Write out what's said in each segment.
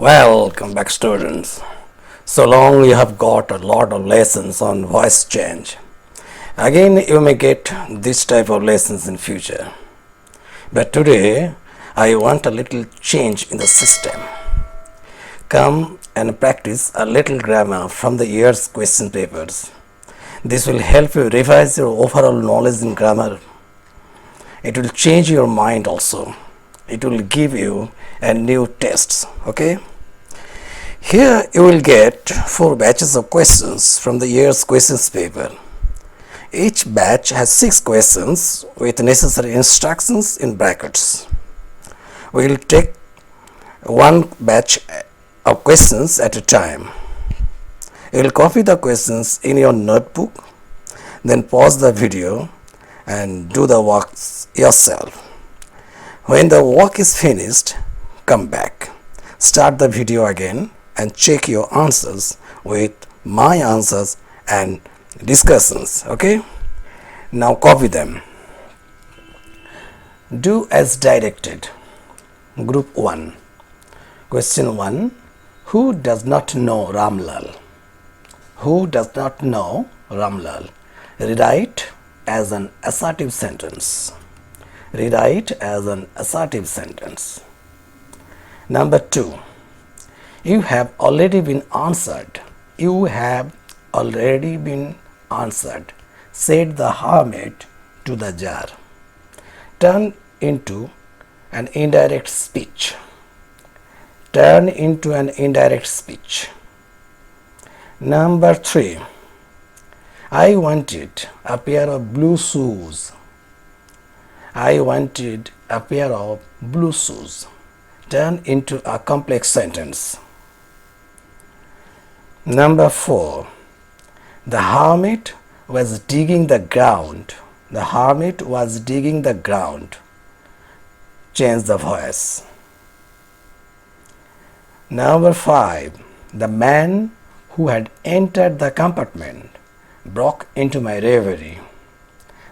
Welcome back, students. So long you have got a lot of lessons on voice change. Again you may get this type of lessons in future. But today I want a little change in the system. Come and practice a little grammar from the year's question papers. This will help you revise your overall knowledge in grammar. It will change your mind also. It will give you a new tests. Okay, here you will get 4 batches of questions from the year's questions paper. Each batch has 6 questions with necessary instructions in brackets. We will take one batch of questions at a time. You will copy the questions in your notebook, then pause the video and do the works yourself. When the work is finished, come back, start the video again and check your answers with my answers and discussions. Okay, now copy them. Do as directed. Group 1. Question 1. Who does not know Ramlal? Who does not know Ramlal? Rewrite as an assertive sentence. Rewrite as an assertive sentence. Number 2. You have already been answered. You have already been answered, said the hermit to the jar. Turn into an indirect speech. Turn into an indirect speech. Number 3. I wanted a pair of blue shoes. I wanted a pair of blue shoes. Turn into a complex sentence. Number 4. The hermit was digging the ground. The hermit was digging the ground. Change the voice. Number 5. The man who had entered the compartment broke into my reverie.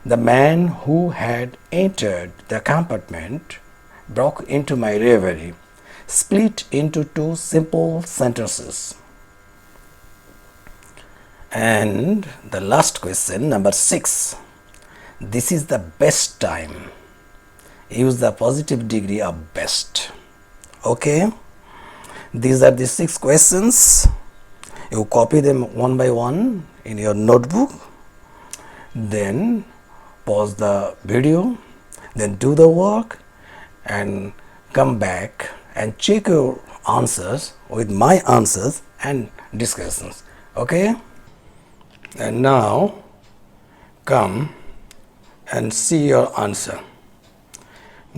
The man who had entered the compartment broke into my reverie. Split into 2 simple sentences. And the last question, number 6. This is the best time. Use the positive degree of best. Okay, these are the 6 questions. You copy them one by one in your notebook, then pause the video, then do the work and come back and check your answers with my answers and discussions. Okay, and now come and see your answer.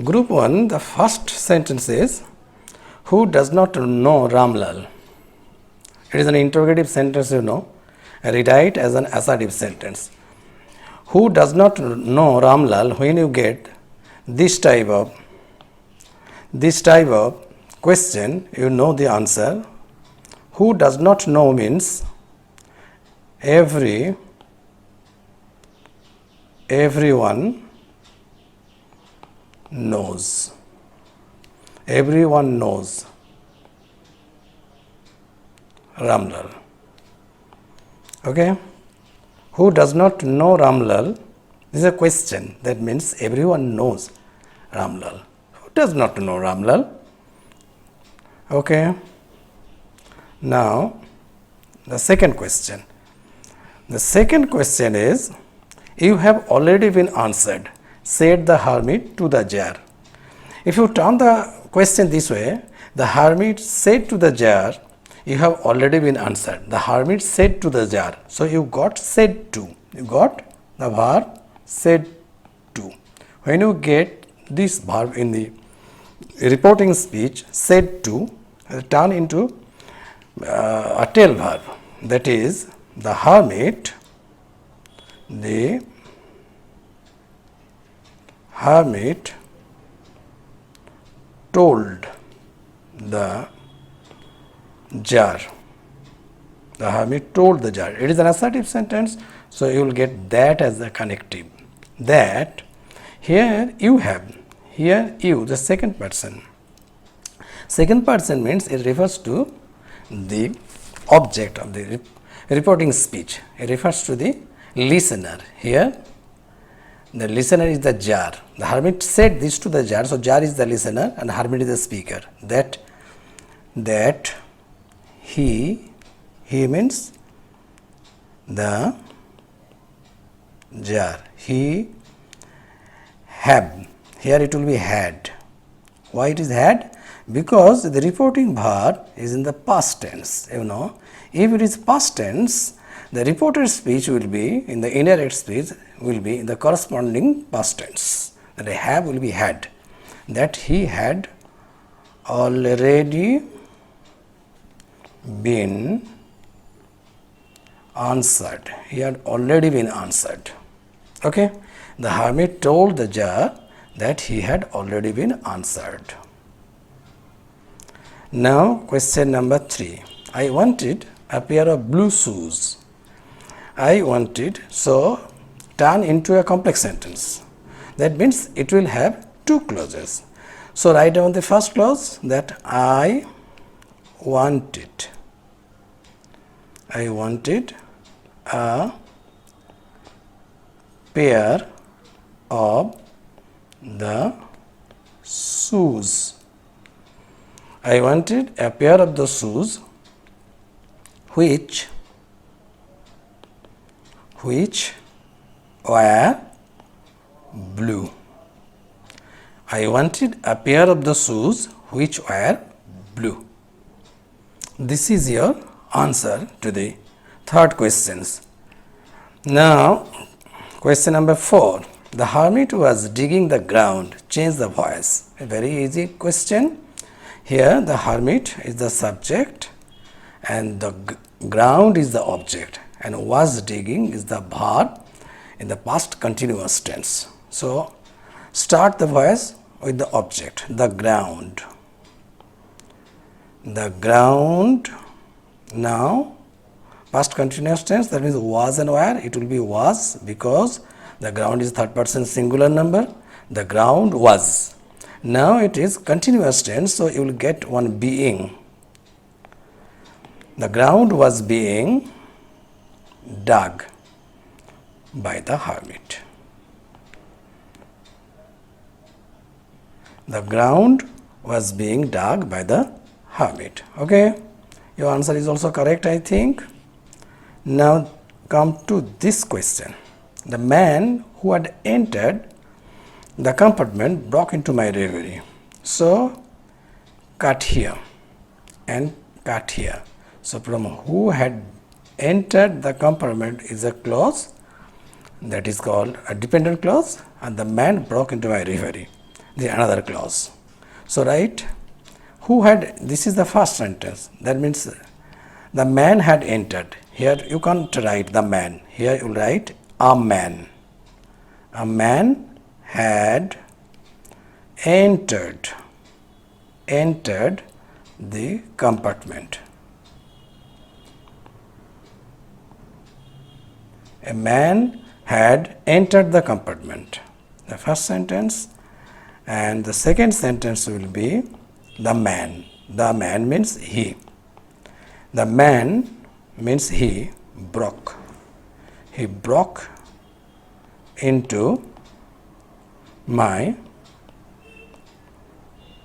Group 1, the first sentence is, who does not know Ramlal? It is an interrogative sentence, you know. Rewrite as an assertive sentence. Who does not know Ramlal? When you get this type of question, you know the answer. Who does not know means everyone knows. Everyone knows Ramlal. Okay, who does not know Ramlal? This is a question. That means everyone knows Ramlal. Who does not know Ramlal? Okay, now the second question. The second question is, you have already been answered, said the hermit to the jar. If you turn the question this way, the hermit said to the jar, you have already been answered. The hermit said to the jar. So you got said to. You got the verb said to. When you get this verb in the reporting speech, said to, turn into a tail verb. That is, the hermit told the jar. The hermit told the jar. It is an assertive sentence, so you will get that as a connective. That here you have, here you, the second person. Second person means it refers to the object of the reporting speech. It refers to the listener. Here, the listener is the jar. The hermit said this to the jar, so jar is the listener and hermit is the speaker. That he means the jar. He have. Here it will be had. Why it is had? Because the reporting verb is in the past tense. You know, if it is past tense, the reported speech will be in the indirect speech will be in the corresponding past tense. That have will be had. That he had already been answered. He had already been answered. Okay. The hermit told the jar that he had already been answered. Now, question number 3. I wanted a pair of blue shoes. I wanted, so turn into a complex sentence. That means it will have two clauses. So, write down the first clause that I wanted. I wanted a pair of the shoes. I wanted a pair of the shoes which were blue. I wanted a pair of the shoes which were blue. This is your answer to the third questions. Now, question number 4. The hermit was digging the ground. Change the voice. A very easy question. Here the hermit is the subject and the ground is the object, and was digging is the verb in the past continuous tense. So, start the voice with the object, the ground. The ground. Now, past continuous tense, that means was and were. It will be was because the ground is third person singular number. The ground was. Now it is continuous tense, so you will get one being. The ground was being dug by the hermit. The ground was being dug by the hermit. Okay, your answer is also correct, I think. Now come to this question. The man who had entered the compartment broke into my reverie. So, cut here and cut here. So, from who had entered the compartment is a clause that is called a dependent clause, and the man broke into my reverie. The another clause. So, write who had, this is the first sentence. That means the man had entered. Here you can't write the man. Here you write a man. A man had entered the compartment. A man had entered the compartment. The first sentence, and the second sentence will be the man. The man means he. The man means he broke. He broke into my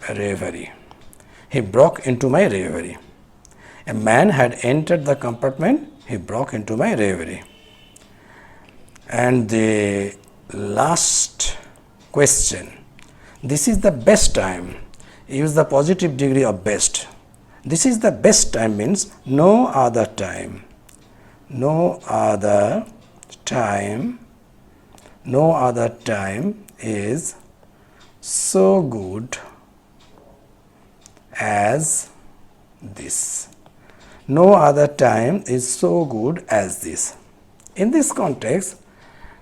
reverie. He broke into my reverie. A man had entered the compartment. He broke into my reverie. And the last question. This is the best time. Use the positive degree of best. This is the best time means no other time. No other time. No other time is so good as this. No other time is so good as this. In this context,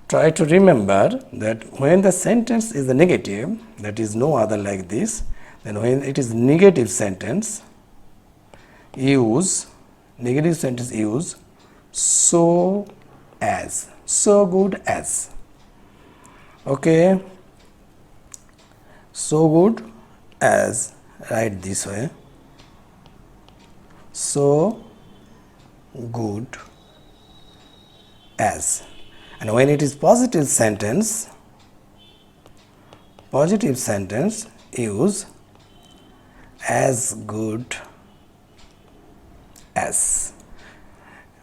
try to remember that when the sentence is a negative, that is no other like this, then when it is negative sentence, use negative sentence use so as, so good as. Okay, so good as write this way. So good as. And when it is positive sentence, use as good as.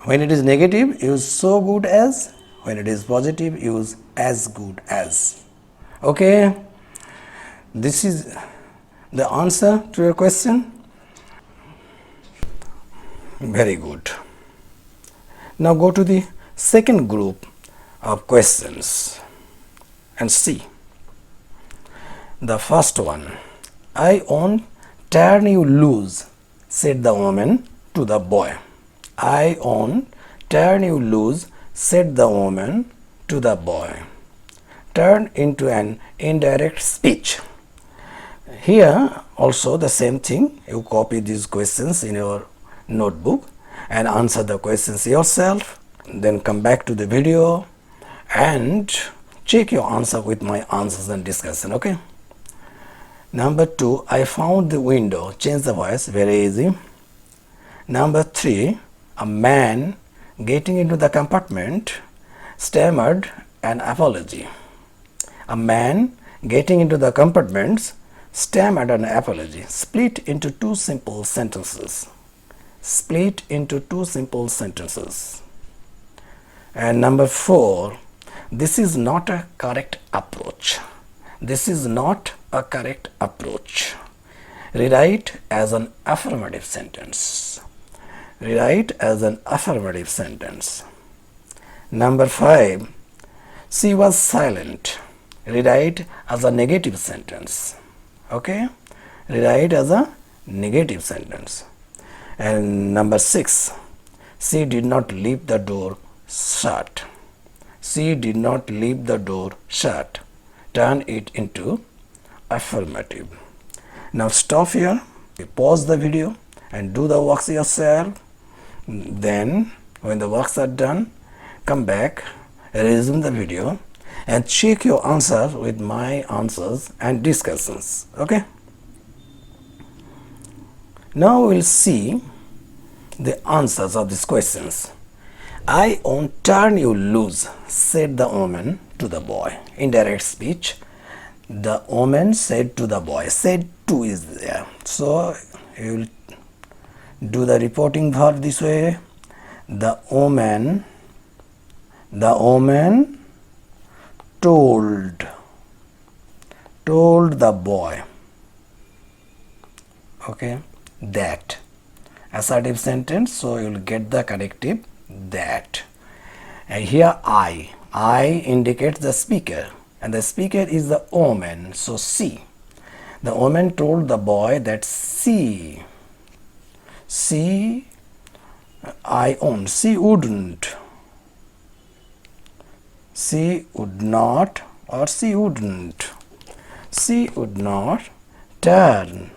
When it is negative, use so good as. When it is positive, use as good as. Okay, this is the answer to your question. Very good. Now go to the second group of questions and see. The first one, I won't turn you loose, said the woman to the boy. I won't turn you loose, said the woman to the boy. Turn into an indirect speech. Here also the same thing, you copy these questions in your notebook and answer the questions yourself, then come back to the video and check your answer with my answers and discussion. Okay. Number 2, I found the window. Change the voice, very easy. Number 3, a man getting into the compartment stammered an apology. A man getting into the compartments stammered an apology. Split into two simple sentences. Split into two simple sentences. And number 4, this is not a correct approach. This is not a correct approach. Rewrite as an affirmative sentence. Rewrite as an affirmative sentence. Number 5, she was silent. Rewrite as a negative sentence. Okay, rewrite as a negative sentence. And number 6, she did not leave the door shut. She did not leave the door shut. Turn it into affirmative. Now stop here, pause the video and do the works yourself. Then when the works are done, come back, resume the video and check your answer with my answers and discussions. Okay. Now we'll see the answers of these questions. I won't turn you loose, said the woman to the boy. Indirect speech. The woman said to the boy. Said to is there. So you will do the reporting verb this way. The woman told the boy. Okay, that. Assertive sentence, so you will get the corrective that. And here I indicates the speaker and the speaker is the woman, so she. The woman told the boy that she wouldn't, she would not or she wouldn't, she would not turn,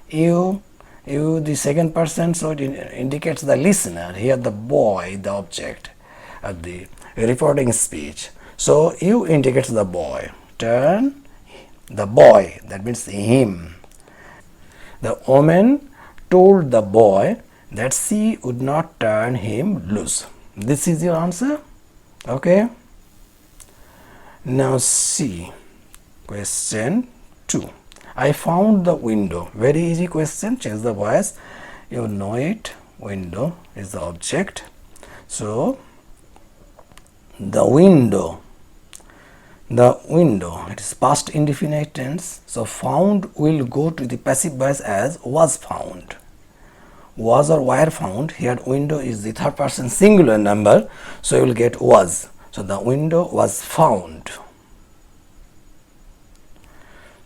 you the second person, so it indicates the listener. Here the boy, the object of the reporting speech. So you indicates the boy. Turn the boy, that means him. The woman told the boy that she would not turn him loose. This is your answer. Okay. Now see question 2. I found the window. Very easy question. Change the voice. You know it. Window is the object. So the window. It is past indefinite tense. So found will go to the passive voice as was found. Was or were found. Here window is the third person singular number. So you will get was. So the window was found.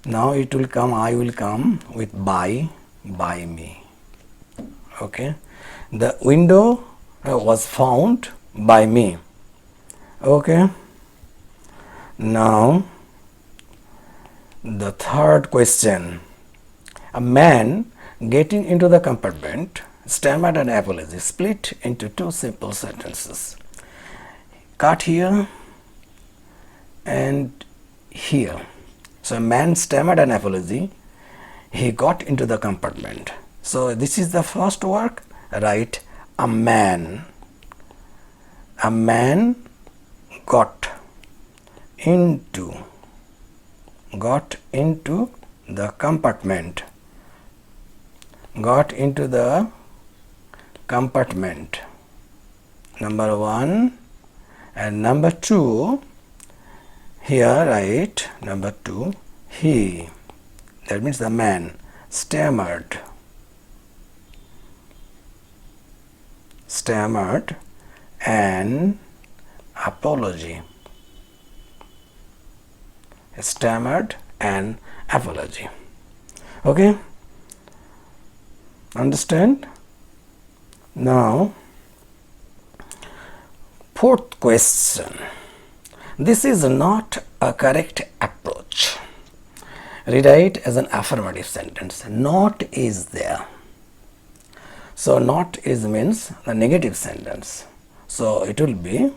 Now it will come, I will come with by me. Okay. The window was found by me. Okay. Now the third question. A man getting into the compartment stammered an apology. Split into two simple sentences. Cut here and here. So a man stammered an apology. He got into the compartment. So this is the first work. Write a man. A man got into the compartment. Got into the compartment. Number 1. And number 2, here write number 2, he, that means the man, stammered an apology. Stammered an apology. Okay? Understand? Now, fourth question. This is not a correct approach. Rewrite as an affirmative sentence. Not is there. So not is means the negative sentence. So it will be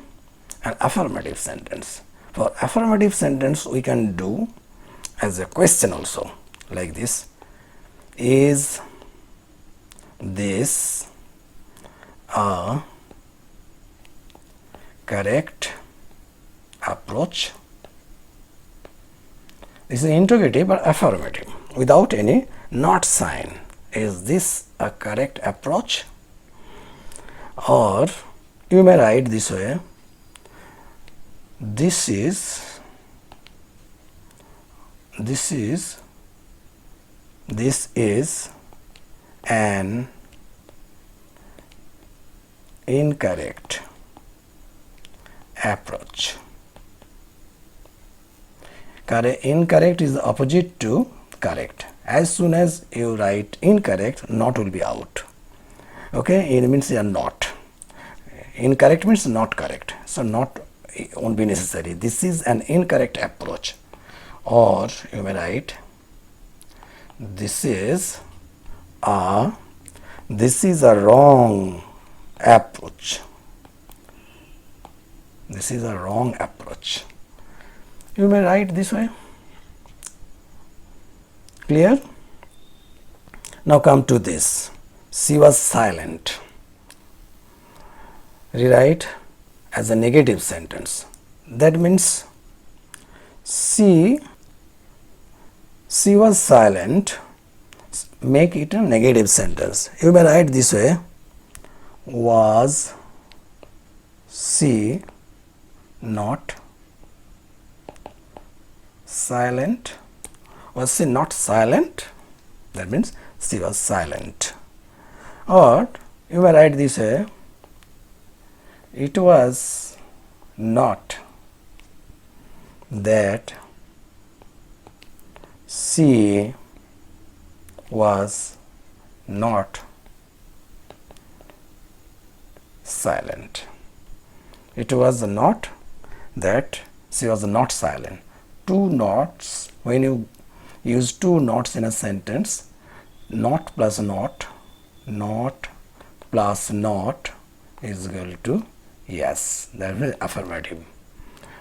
an affirmative sentence. For affirmative sentence we can do as a question also, like this. Is this a correct approach? This is interrogative but affirmative without any not sign. Is this a correct approach? Or you may write this way. This is an incorrect approach. Incorrect is the opposite to correct. As soon as you write incorrect, not will be out. Okay, it means you are not. Incorrect means not correct. So not won't be necessary. This is an incorrect approach. Or you may write this is a wrong approach. This is a wrong approach. You may write this way. Clear? Now come to this. She was silent. Rewrite as a negative sentence. That means she was silent. Make it a negative sentence. You may write this way. Was she not silent? Was she not silent? That means she was silent. Or you may write this way. It was not that she was not silent. It was not that she was not silent. Two nots, when you use two nots in a sentence, not plus not plus not is equal to yes. That is affirmative.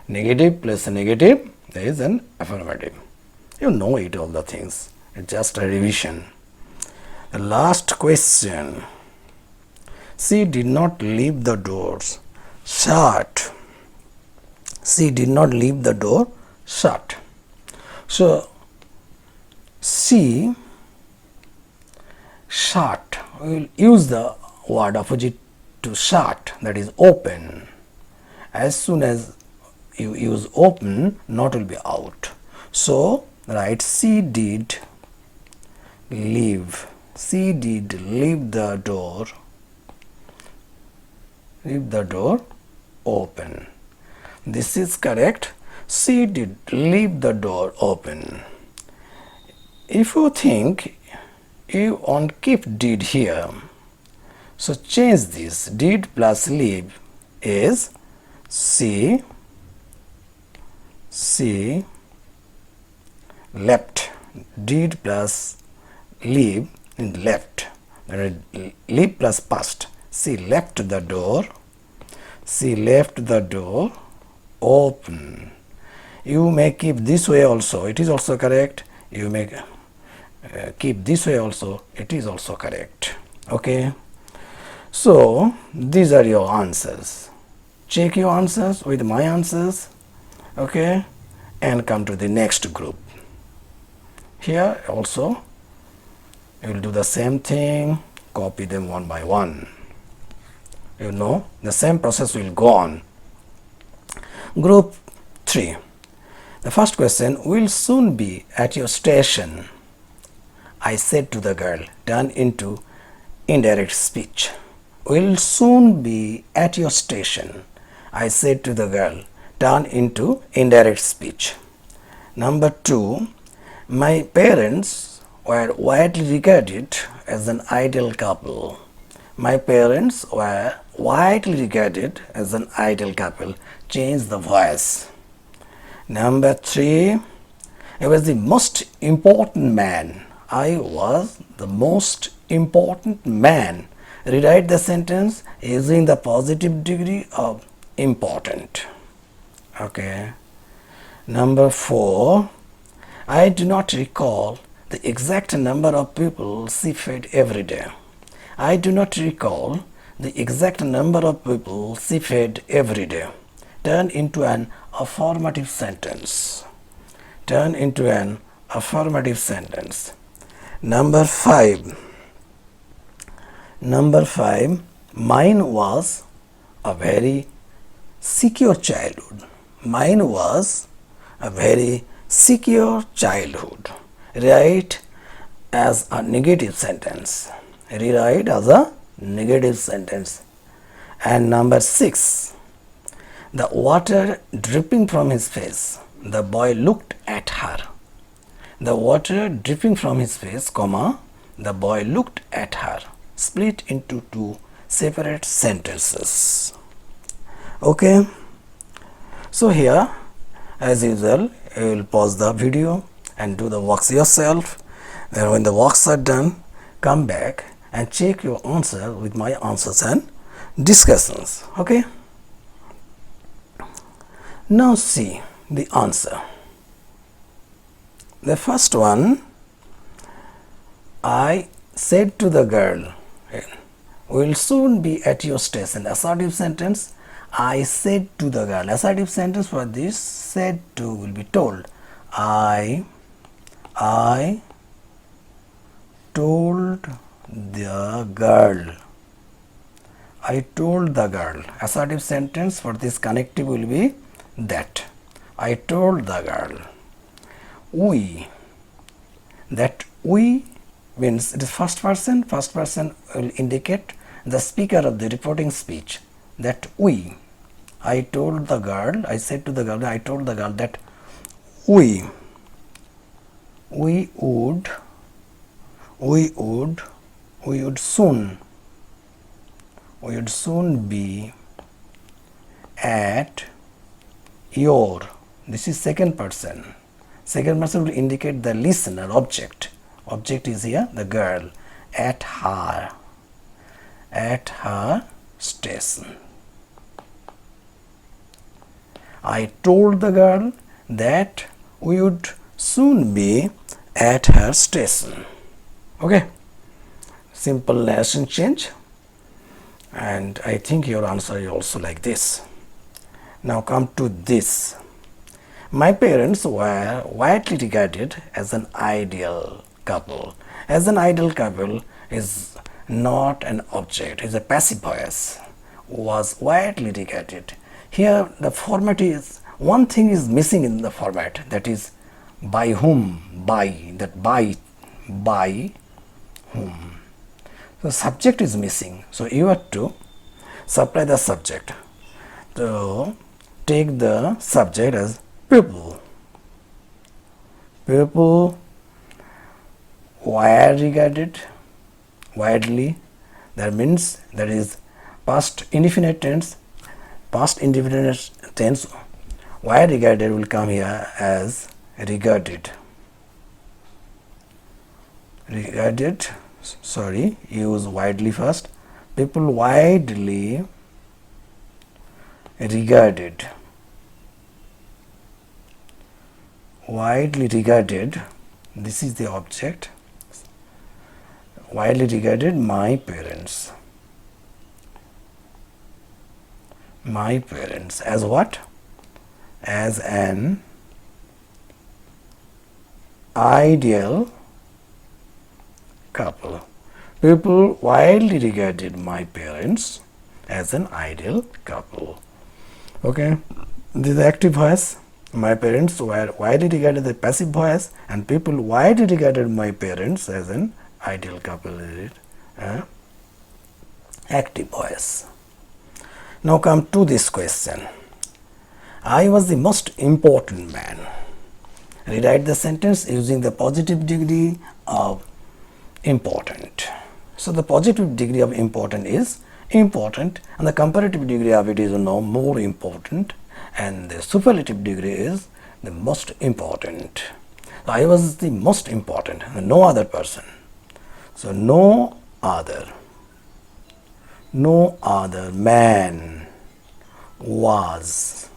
Negative plus negative, there is an affirmative. You know it, all the things. It's just a revision. The last question. She did not leave the doors shut. She did not leave the door shut. So, she shut. We will use the word opposite to shut, that is open. As soon as you use open, not will be out. So, write she did leave. She did leave the door. Leave the door open. This is correct. She did leave the door open. If you think you want keep did here, so change this. Did plus leave is she left. Did plus leave in left. Leave plus past. She left the door. She left the door open. You may keep this way also, it is also correct. You may keep this way also, it is also correct. Okay, so these are your answers. Check your answers with my answers. Okay, and come to the next group. Here also you will do the same thing, copy them one by one. You know, the same process will go on. Group 3. The first question, will soon be at your station, I said to the girl, turn into indirect speech. Will soon be at your station, I said to the girl, turn into indirect speech. Number 2, my parents were widely regarded as an ideal couple. My parents were widely regarded as an ideal couple. Change the voice. Number 3, I was the most important man. I was the most important man. Rewrite the sentence using the positive degree of important. Okay. Number 4, I do not recall the exact number of people she fed every day. I do not recall the exact number of people she fed every day. Turn into an affirmative sentence. Turn into an affirmative sentence. Number 5. Mine was a very secure childhood. Mine was a very secure childhood. Rewrite as a negative sentence. Rewrite as a negative sentence. And number 6, the water dripping from his face. The boy looked at her. The water dripping from his face, comma, the boy looked at her. Split into 2 separate sentences. Okay. So here, as usual, you will pause the video and do the works yourself. Then when the works are done, come back and check your answer with my answers and discussions. Okay. Now see the answer. The first one, I said to the girl, will soon be at your station. Assertive sentence, I said to the girl. Assertive sentence for this, said to will be told. I told the girl. I told the girl. Assertive sentence for this connective will be that. I told the girl. We. That we means it is first person. First person will indicate the speaker of the reporting speech. That we. I told the girl. I said to the girl. I told the girl that we would soon be at your. This is second person. Second person will indicate the listener object. Object is here the girl. At her station. I told the girl that we would soon be at her station. Okay, simple narration change, and I think your answer is also like this. Now come to this. My parents were widely regarded as an ideal couple. As an ideal couple is not an object, is a passive voice. Was widely regarded. Here the format is, one thing is missing in the format, that is by whom, by, that by whom. The subject is missing, so you have to supply the subject. So take the subject as people. People were regarded widely. That means that is past indefinite tense. Past indefinite tense, were regarded will come here as regarded. Regarded, sorry, use widely first. People widely regarded widely regarded, this is the object, widely regarded my parents as what? As an ideal couple. People widely regarded my parents as an ideal couple. Okay, this is the active voice. My parents were widely regarded the passive voice, and people widely regarded my parents as an ideal couple. Is it active voice? Now come to this question. I was the most important man. Rewrite the sentence using the positive degree of important. So the positive degree of important is important, and the comparative degree of it is no more important, and the superlative degree is the most important. So I was the most important, no other person. So no other man was,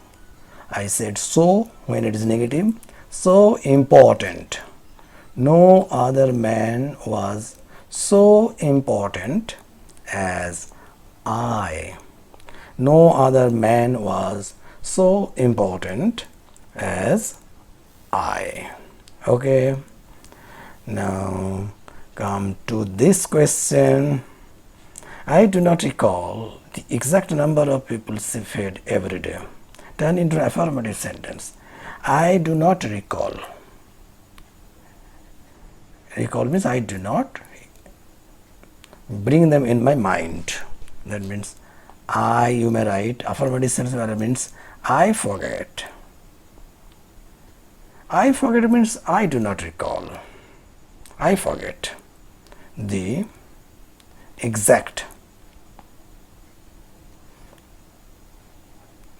I said so when it is negative, so important. No other man was so important as I. No other man was so important as I. Okay. Now come to this question. I do not recall the exact number of people she fed every day. Turn into an affirmative sentence. I do not recall. Recall means I do not bring them in my mind. That means you may write affirmative sentence means I forget. I forget means I do not recall. I forget the exact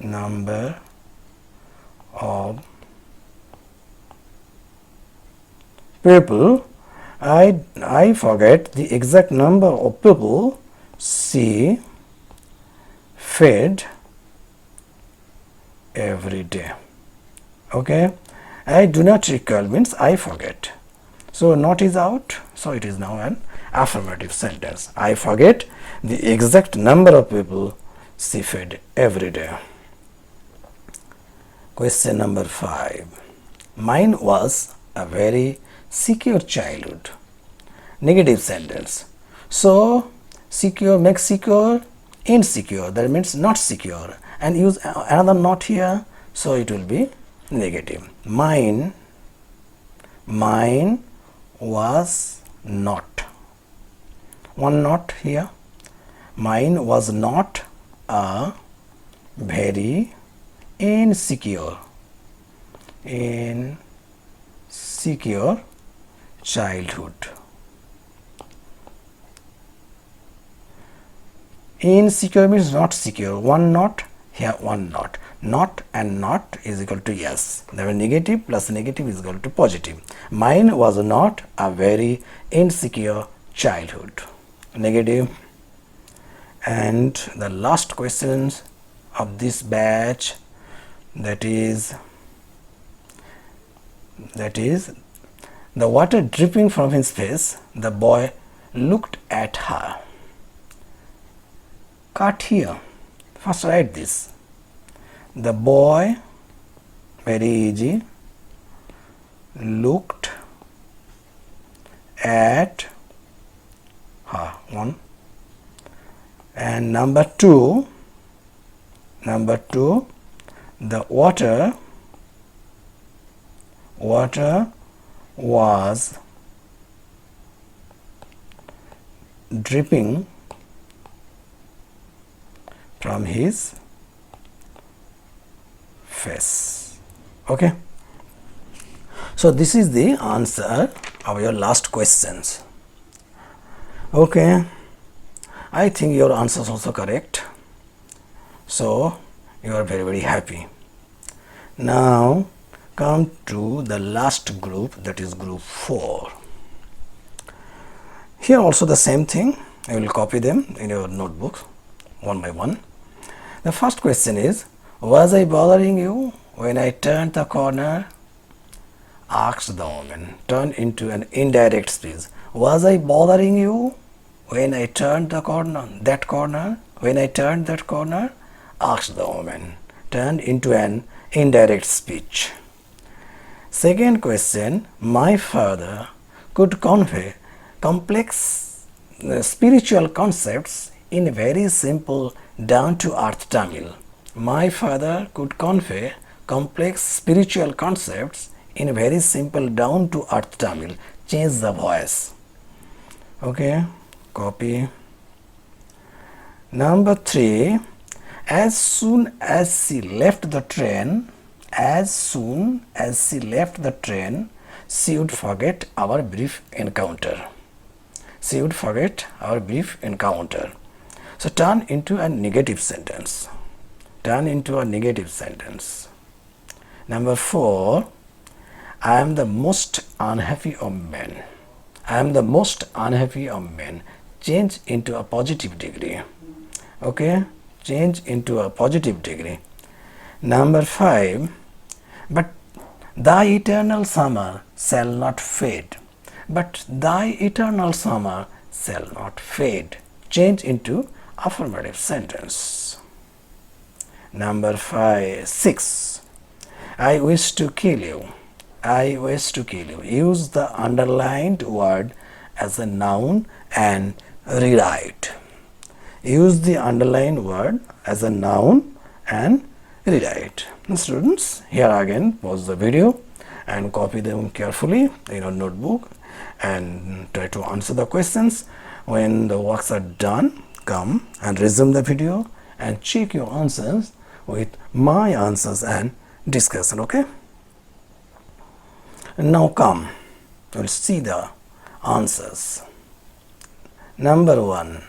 number of people. I forget the exact number of people she fed every day. Okay. I do not recall means I forget. So not is out. So it is now an affirmative sentence. I forget the exact number of people she fed every day. Question number 5. Mine was a very secure childhood. Negative sentence. So secure makes secure insecure. That means not secure. And use another not here. So it will be negative. Mine was not. One not here. Mine was not a very insecure childhood. Insecure means not secure. One not, here one not. Not and not is equal to yes. The negative plus negative is equal to positive. Mine was not a very insecure childhood. Negative. And the last questions of this batch, that is the water dripping from his face, the boy looked at her. Cut here. First write this. The boy, very easy, looked at her. One. And number two, the water was dripping from his face. Okay. So this is the answer of your last questions. Okay. I think your answer is also correct. So you are very happy. Now come to the last group, that is group 4. Here also the same thing. I will copy them in your notebooks one by one. The first question is, was I bothering you when I turned the corner? asked the woman, turned into an indirect speech. Was I bothering you when I turned the corner, that corner? When I turned that corner? Asked the woman, turned into an indirect speech. Second question, my father could convey complex spiritual concepts in very simple down-to-earth Tamil. My father could convey complex spiritual concepts in very simple down-to-earth Tamil. Change the voice. Okay, copy. Number 3, as soon as she left the train, she would forget our brief encounter. She would forget our brief encounter. So turn into a negative sentence. Turn into a negative sentence. Number 4, I am the most unhappy of men. I am the most unhappy of men. Change into a positive degree. Okay, change into a positive degree. Number 5, but thy eternal summer shall not fade. But thy eternal summer shall not fade. Change into affirmative sentence. Number 6, I wish to kill you. I wish to kill you. Use the underlined word as a noun and rewrite. Use the underlined word as a noun and rewrite. Students, here again pause the video and copy them carefully in your notebook and try to answer the questions. When the works are done, come and resume the video and check your answers with my answers and discussion. Okay? Now come, we'll see the answers. Number 1,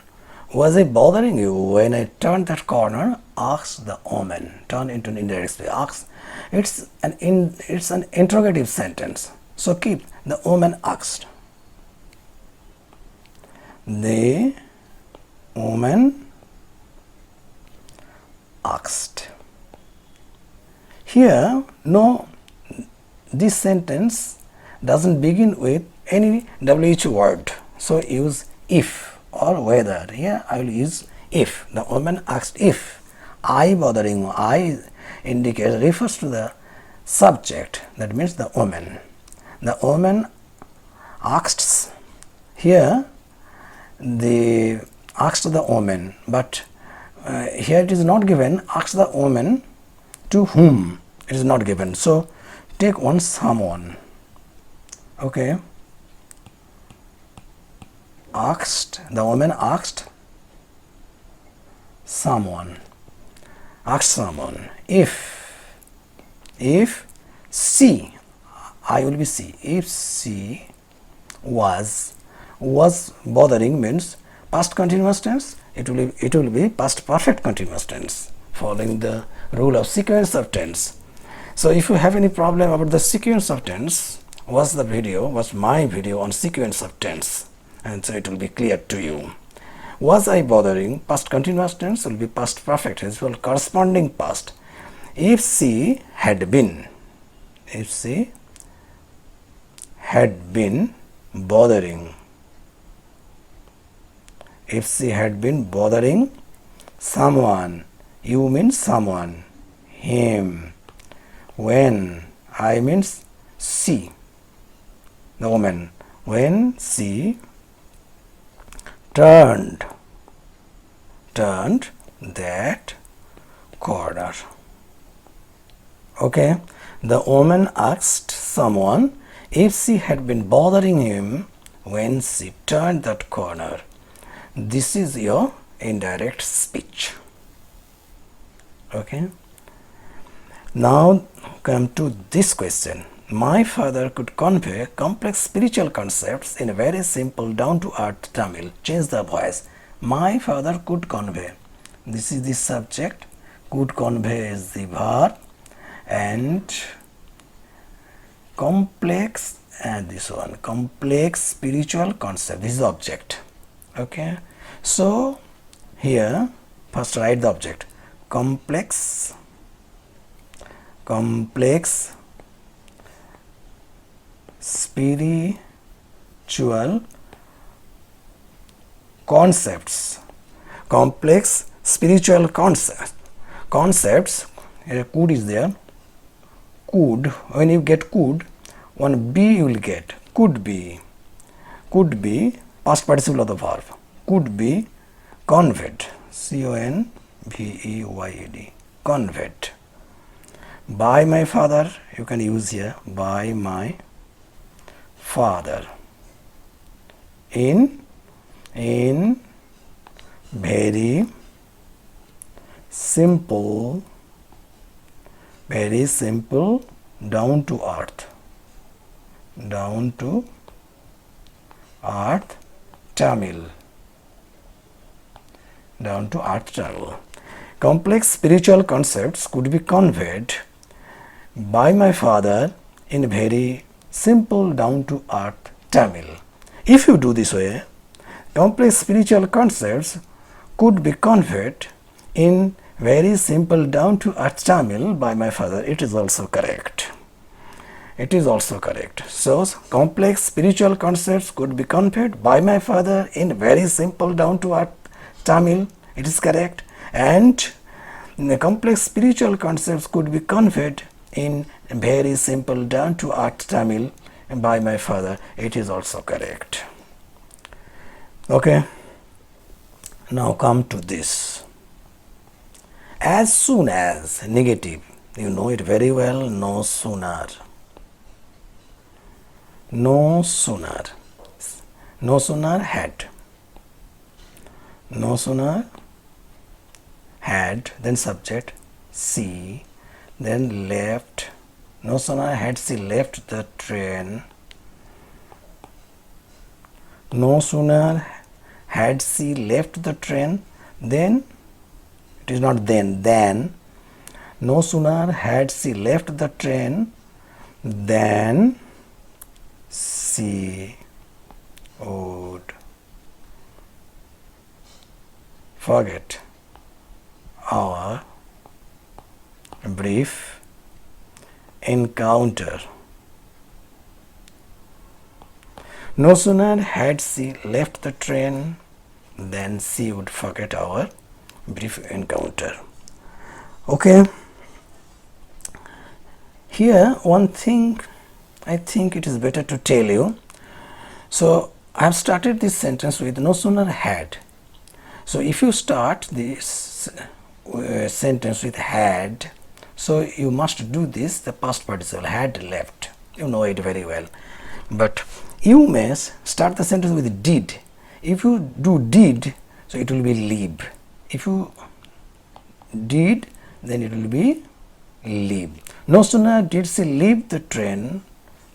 was I bothering you when I turned that corner? Asked the woman. Turn into an indirect speech. Asked. It's an interrogative sentence. So keep the woman asked. The woman asked. Here, no, this sentence doesn't begin with any WH word. So use if or whether. Here I will use if. The woman asked if. I bothering, I indicates, refers to the subject, that means the woman. The woman asked. Here the asked the woman, but here it is not given. Asked the woman to whom, it is not given. So take one someone. Okay, asked, the woman asked someone. Asked someone. If she, I will be she. If she was bothering means past continuous tense. It will be past perfect continuous tense, following the rule of sequence of tense. So if you have any problem about the sequence of tense, watch my video on sequence of tense, and so it will be clear to you. Was I bothering, past continuous tense will be past perfect tense, well, corresponding past. If she had been bothering, if she had been bothering someone, you means someone, him. When, I means she, the woman. When she turned that corner. Okay, the woman asked someone if she had been bothering him when she turned that corner. This is your indirect speech. Okay, now come to this question. My father could convey complex spiritual concepts in a very simple down-to-earth Tamil. Change the voice. My father could convey. This is the subject. Could convey is the verb, and complex, and this one, complex spiritual concept. This is the object. Okay. So here first write the object. Complex spiritual concepts. Complex spiritual concepts. Could is there. Could, when you get could, one be you will get. Could be, past participle of the verb. Could be conveyed. conveyed. Conveyed. By my father, you can use here. By my father. In very simple, down to earth Tamil. Complex spiritual concepts could be conveyed by my father in very simple, down to earth Tamil. If you do this way, complex spiritual concepts could be conveyed in very simple, down to earth Tamil by my father. It is also correct. So complex spiritual concepts could be conveyed by my father in very simple, down to earth Tamil. It is correct. And the complex spiritual concepts could be conveyed in very simple, down to earth Tamil by my father. It is also correct. Okay. Now come to this. As soon as, negative. You know it very well. No sooner. Had. No sooner had, then subject, she, then left. No sooner had she left the train. No sooner had she left the train, then, it is not then. No sooner had she left the train than she would forget our brief encounter. No sooner had she left the train than she would forget our brief encounter. Okay. Here one thing I think it is better to tell you. So I have started this sentence with no sooner had. So if you start this sentence with had, so you must do this, the past participle, had left. You know it very well. But you may start the sentence with did. If you do did, so it will be leave. If you did, then it will be leave. No sooner did she leave the train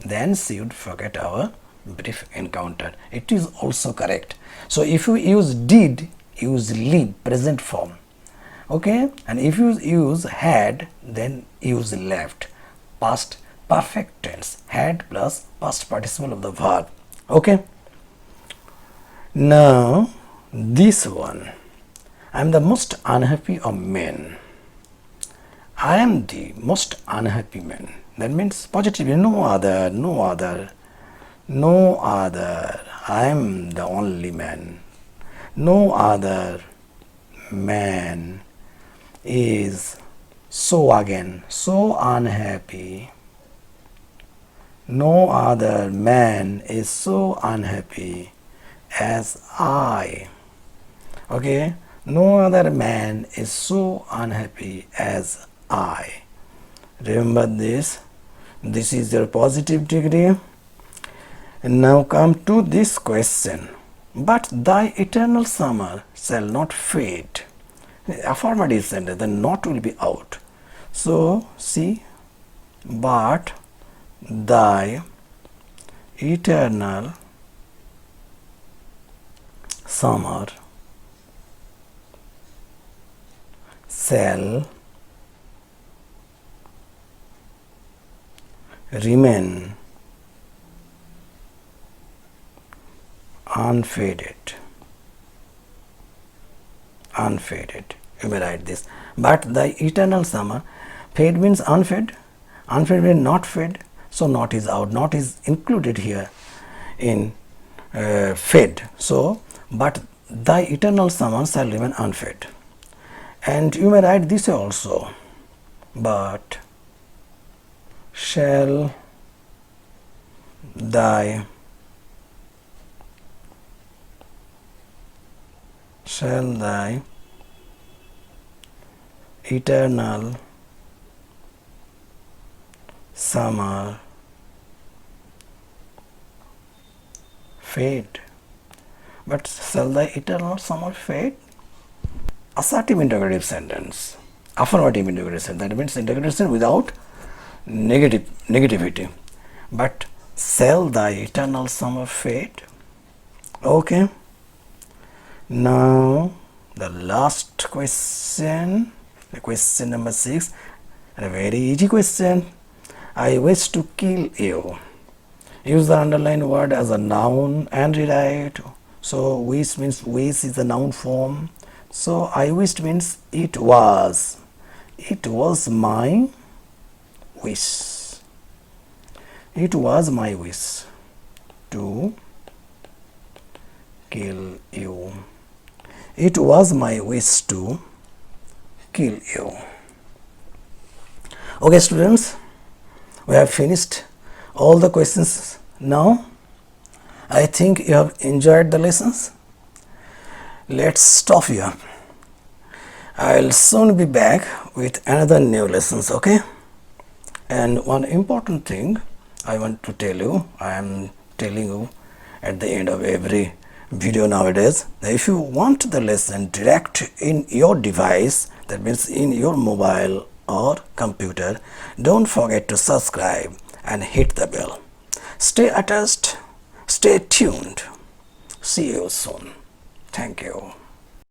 than she would forget our brief encounter. It is also correct. So if you use did, use leave, present form. Okay, and if you use had, then use left, past perfect tense, had plus past participle of the verb. Okay. Now this one, I am the most unhappy of men. I am the most unhappy man. That means positively, no other. I am the only man. No other man is so unhappy. No other man is so unhappy as I. Okay, no other man is so unhappy as I. Remember this. This is your positive degree. And now come to this question. But thy eternal summer shall not fade. Affirmative sentence, the not will be out. So see, but thy eternal summer shall remain unfaded. You may write this. But thy eternal summer, fade means unfade, unfade means not fade. So not is out, not is included here in fed. So but thy eternal summer shall remain unfed. And you may write this also, but shall thy eternal summer fade. But shall thy eternal summer fade? Assertive interrogative sentence, affirmative interrogative sentence, that means interrogative sentence without negativity. But shall thy eternal summer fade? Okay. Now the last question, the question number 6, and a very easy question. I wish to kill you. Use the underlined word as a noun and rewrite. So wish means wish is the noun form. So I wished means it was my wish. It was my wish to kill you. It was my wish to kill you. Okay students, we have finished all the questions now. I think you have enjoyed the lessons. Let's stop here. I'll soon be back with another new lessons, okay? And one important thing I want to tell you, I am telling you at the end of every video nowadays, that if you want the lesson direct in your device, that means in your mobile or computer, don't forget to subscribe and hit the bell. Stay attached, stay tuned. See you soon. Thank you.